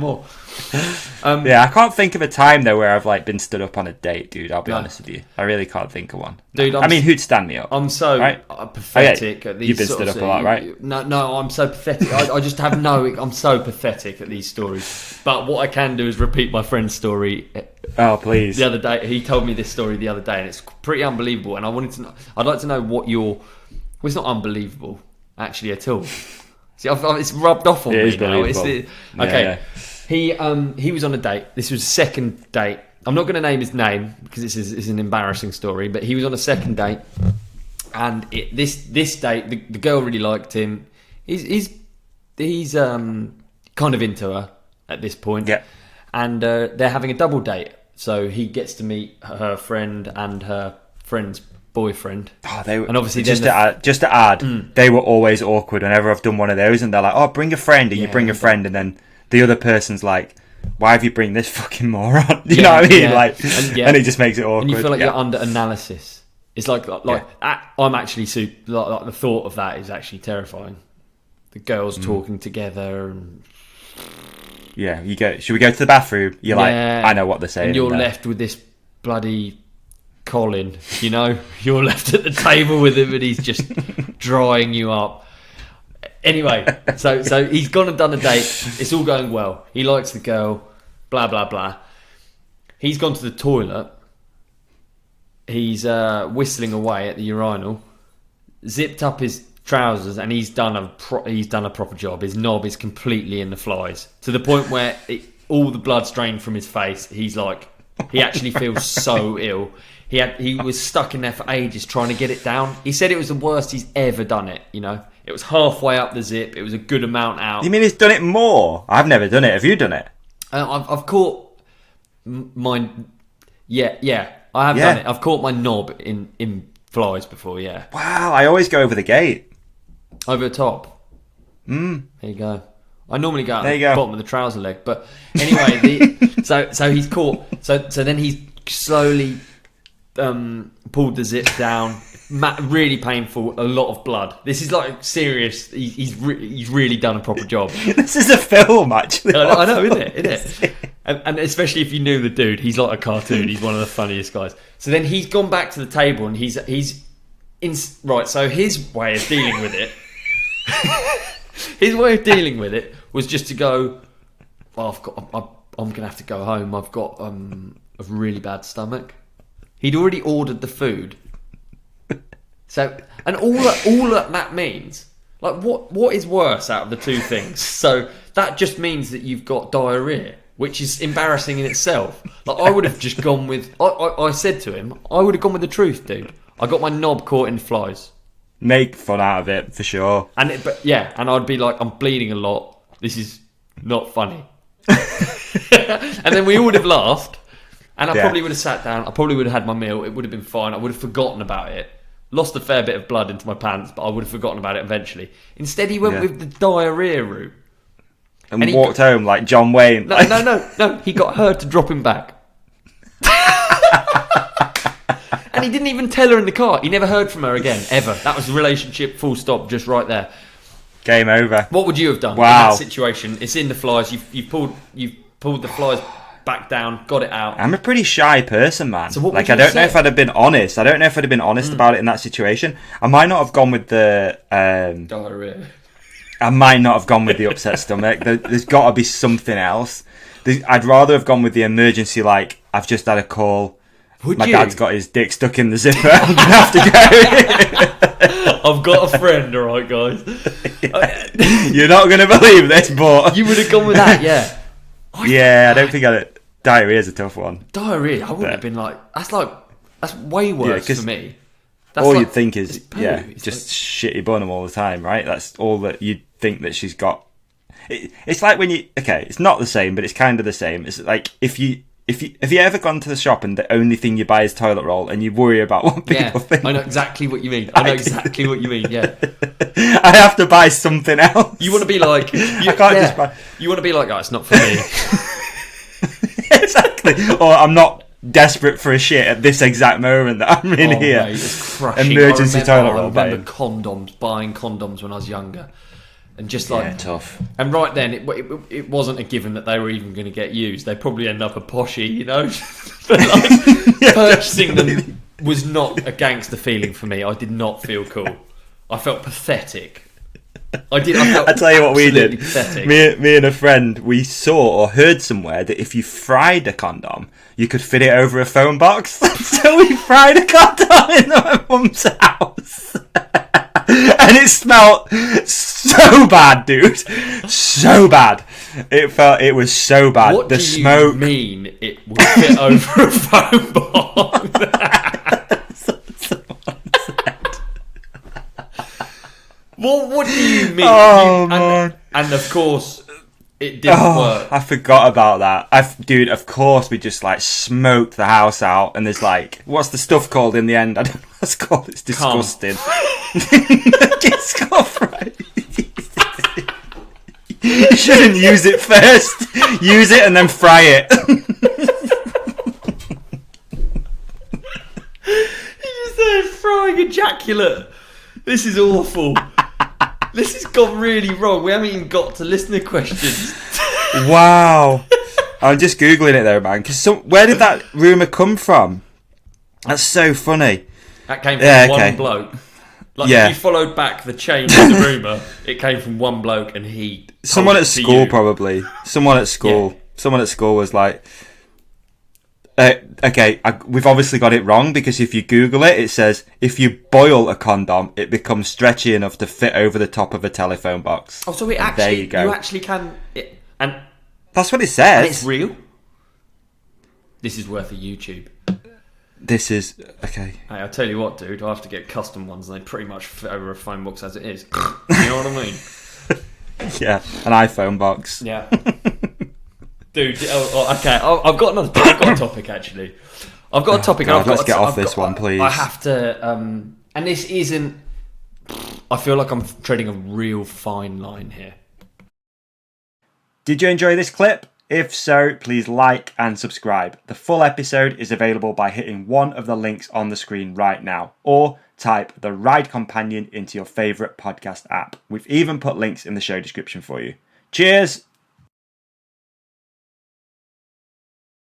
more. Yeah, I can't think of a time though where I've like been stood up on a date, dude. I'll be honest with you. I really can't think of one. Dude, I mean, who'd stand me up? I'm so right? pathetic at these. You've been stood up a lot, right? No, I'm so pathetic. I just have no. I'm so pathetic at these stories. But what I can do is repeat my friend's story. Oh, please. The other day, he told me this story the other day, and it's pretty unbelievable. And I wanted to know. I'd like to know what your. Well, it's not unbelievable actually at all. See, it's rubbed off on me now. Okay. Yeah. He was on a date. This was a second date. I'm not going to name his name because it's an embarrassing story. But he was on a second date, and this date, the girl really liked him. He's kind of into her at this point. Yeah. And they're having a double date, so he gets to meet her friend and her friend's boyfriend. Oh, and obviously just to add, they were always awkward whenever I've done one of those, and they're like, "Oh, bring a friend," and you bring a friend, and then the other person's like, "Why have you bring this fucking moron?" You know what I mean? Yeah. Like, and it just makes it awkward. And you feel like you're under analysis. It's like I'm actually like the thought of that is actually terrifying. The girls talking together and. Yeah, should we go to the bathroom? You're like, I know what they're saying. And you're left with this bloody Colin, you know? You're left at the table with him and he's just drying you up. Anyway, so he's gone and done a date. It's all going well. He likes the girl, blah, blah, blah. He's gone to the toilet. He's whistling away at the urinal, zipped up his trousers, and he's done a proper job. His knob is completely in the flies to the point where all the blood's drained from his face. He's like, he actually feels so ill. He was stuck in there for ages trying to get it down. He said it was the worst he's ever done it. You know, it was halfway up the zip. It was a good amount out. You mean he's done it more? I've never done it. Have you done it? I've caught mine. Yeah, I have done it. I've caught my knob in flies before. Yeah. Wow, I always go over the gate. Over the top. There you go. I normally go at the bottom of the trouser leg, but anyway, so he's caught. So then he's slowly pulled the zip down. Really painful. A lot of blood. This is like serious. He's really done a proper job. This is a film, actually. I know, isn't it? And especially if you knew the dude, he's like a cartoon. He's one of the funniest guys. So then he's gone back to the table and he's in right. So his way of dealing with it. His way of dealing with it was just to go, I'm going to have to go home. I've got a really bad stomach. He'd already ordered the food. So, and all that means, like, what is worse out of the two things? So that just means that you've got diarrhea, which is embarrassing in itself. Like, I would have just gone with, I said to him, I would have gone with the truth, dude. I got my knob caught in flies. Make fun out of it, for sure. And I'd be like, I'm bleeding a lot. This is not funny. And then we all would have laughed. And I probably would have sat down. I probably would have had my meal. It would have been fine. I would have forgotten about it. Lost a fair bit of blood into my pants, but I would have forgotten about it eventually. Instead, he went with the diarrhea route. And he walked home like John Wayne. No. He got her to drop him back. And he didn't even tell her in the car. He never heard from her again, ever. That was the relationship, full stop, just right there. Game over. What would you have done in that situation? It's in the flies. You've pulled the flies back down, got it out. I'm a pretty shy person, man. So what I don't know if I'd have been honest. I don't know if I'd have been honest about it in that situation. I might not have gone with the diarrhea. I might not have gone with the upset stomach. There's got to be something else. I'd rather have gone with the emergency, like, I've just had a call. My dad's got his dick stuck in the zipper. I'm gonna have to go. I've got a friend, all right, guys. You're not gonna believe this, but you would have gone with that, yeah. I don't think diarrhea is a tough one. Diarrhea, I wouldn't have been like, that's way worse for me. That's all you'd think is, it's just shitty bottom all the time, right? That's all that you'd think that she's got. It's like when it's not the same, but it's kind of the same. It's like have you ever gone to the shop and the only thing you buy is toilet roll and you worry about what people think? I know exactly what you mean. Yeah. I have to buy something else. You want to be like... I can't just buy... You want to be like, it's not for me. Exactly. Or I'm not desperate for a shit at this exact moment that I'm in here. Mate, it's crushing. Emergency toilet roll. I remember buying condoms when I was younger. And just like, tough. And right then, it wasn't a given that they were even going to get used. They probably end up a poshy, you know. But like, purchasing them was not a gangster feeling for me. I did not feel cool. I felt pathetic. I tell you what we did. Pathetic. Me and a friend, we saw or heard somewhere that if you fried a condom, you could fit it over a phone box. So we fried a condom in my mum's house. And it smelled so bad, dude. So bad. It was so bad. What the do smoke. You mean it would fit over a phone box? What do you mean? Oh, man. And of course, it didn't work. I forgot about that. Dude, of course we just like smoked the house out, and there's like, what's the stuff called in the end? I don't know what it's called. It's disgusting. You shouldn't use it first. Use it and then fry it. You just said frying ejaculate. This is awful. This has gone really wrong. We haven't even got to listener questions. Wow. I'm just Googling it though, man. Because where did that rumour come from? That's so funny. That came from one bloke. Like, Yeah. if you followed back the chain of the rumour, it came from one bloke and he... Someone at school, you. probably. Someone at school. Yeah. Someone at school was like... we've obviously got it wrong, because if you Google it, it says if you boil a condom, it becomes stretchy enough to fit over the top of a telephone box. Oh, so it actually... There you go. You actually can... And That's what it says. And it's real? This is worth a YouTube. This is... Okay. Hey, I'll tell you what, dude. I have to get custom ones and they pretty much fit over a phone box as it is. You know what I mean? Yeah, an iPhone box. Yeah. Dude, okay. I've got another... I've got a topic, actually. I've got a topic. God, let's get off this one, please. I have to... and this isn't... I feel like I'm treading a real fine line here. Did you enjoy this clip? If so, please like and subscribe. The full episode is available by hitting one of the links on the screen right now, or type The Ride Companion into your favourite podcast app. We've even put links in the show description for you. Cheers!